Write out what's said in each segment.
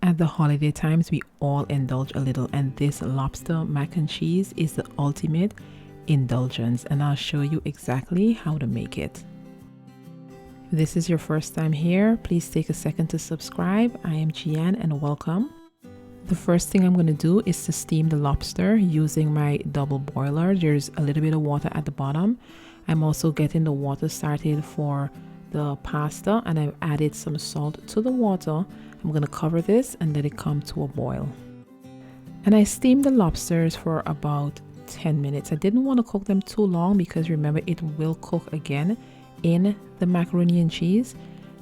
At the holiday times, we all indulge a little, and this lobster mac and cheese is the ultimate indulgence, and I'll show you exactly how to make it. If this is your first time here, please take a second to subscribe. I am Gian and welcome. The first thing I'm going to do is to steam the lobster using my double boiler. There's a little bit of water at the bottom. I'm also getting the water started for the pasta, and I've added some salt to the water. I'm going to cover this and let it come to a boil. And I steamed the lobsters for about 10 minutes. I didn't want to cook them too long because remember, it will cook again in the macaroni and cheese.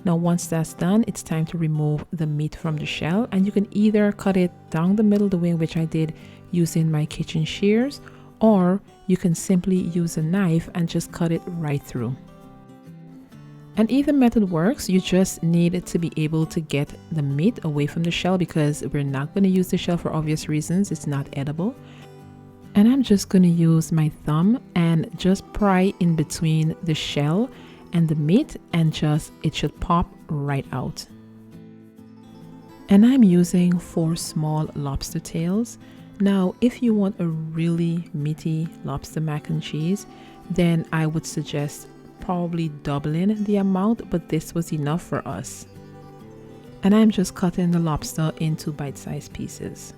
Now once that's done, it's time to remove the meat from the shell, and you can either cut it down the middle the way in which I did using my kitchen shears, or you can simply use a knife and just cut it right through. And either method works. You just need to be able to get the meat away from the shell because we're not going to use the shell for obvious reasons. It's not edible. And I'm just going to use my thumb and just pry in between the shell and the meat, and it should pop right out. And I'm using 4 small lobster tails. Now, if you want a really meaty lobster mac and cheese, then I would suggest probably doubling the amount, but this was enough for us. And I'm just cutting the lobster into bite-sized pieces.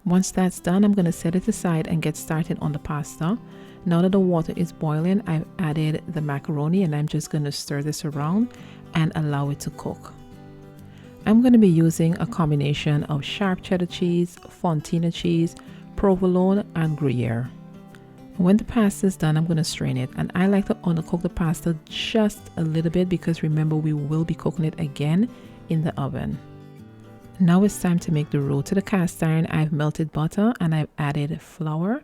Once that's done, I'm going to set it aside and get started on the pasta. Now that the water is boiling, I've added the macaroni, and I'm just going to stir this around and allow it to cook. I'm going to be using a combination of sharp cheddar cheese, fontina cheese, provolone, and gruyere. When the pasta is done, I'm going to strain it, and I like to undercook the pasta just a little bit because remember, we will be cooking it again in the oven. Now it's time to make the roux. To the cast iron, I've melted butter and I've added flour,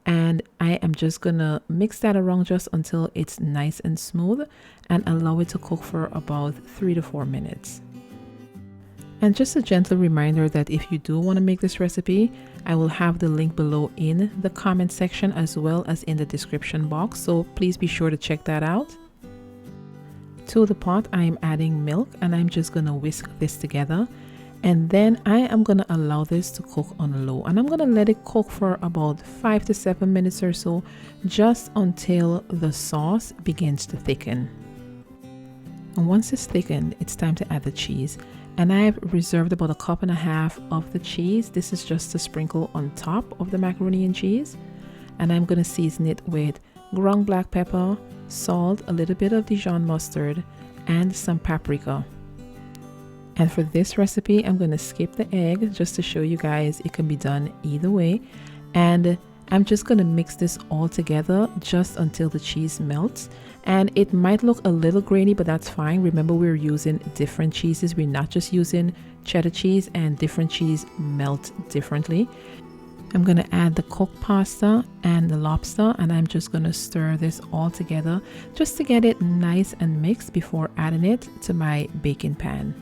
and I am just going to mix that around just until it's nice and smooth and allow it to cook for about 3 to 4 minutes. And just a gentle reminder that if you do want to make this recipe, I will have the link below in the comment section as well as in the description box, so please be sure to check that out. To the pot, I am adding milk, and I'm just going to whisk this together, and then I am going to allow this to cook on low, and I'm going to let it cook for about 5 to 7 minutes or so, just until the sauce begins to thicken. And once it's thickened, it's time to add the cheese. And I've reserved about 1.5 cups of the cheese. This is just to sprinkle on top of the macaroni and cheese. And I'm going to season it with ground black pepper, salt, a little bit of Dijon mustard, and some paprika. And for this recipe, I'm going to skip the egg just to show you guys it can be done either way. And I'm just going to mix this all together just until the cheese melts. And it might look a little grainy, but that's fine. Remember, we're using different cheeses. We're not just using cheddar cheese, and different cheese melt differently. I'm going to add the cooked pasta and the lobster, and I'm just going to stir this all together just to get it nice and mixed before adding it to my baking pan.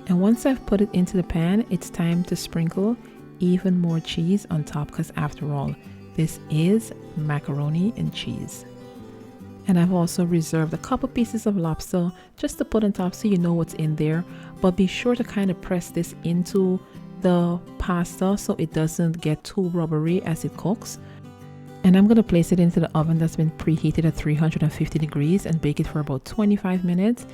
And once I've put it into the pan, it's time to sprinkle even more cheese on top because after all, this is macaroni and cheese. And I've also reserved a couple pieces of lobster just to put on top so you know what's in there. But be sure to kind of press this into the pasta so it doesn't get too rubbery as it cooks. And I'm going to place it into the oven that's been preheated at 350 degrees and bake it for about 25 minutes.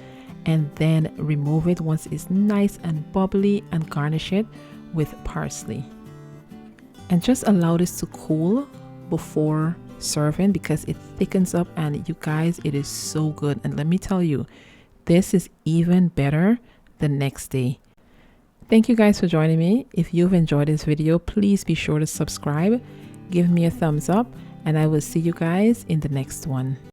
And then remove it once it's nice and bubbly and garnish it with parsley. And just allow this to cool before serving because it thickens up, and you guys, it is so good. And let me tell you, this is even better the next day. Thank you guys for joining me. If you've enjoyed this video, please be sure to subscribe, give me a thumbs up, and I will see you guys in the next one.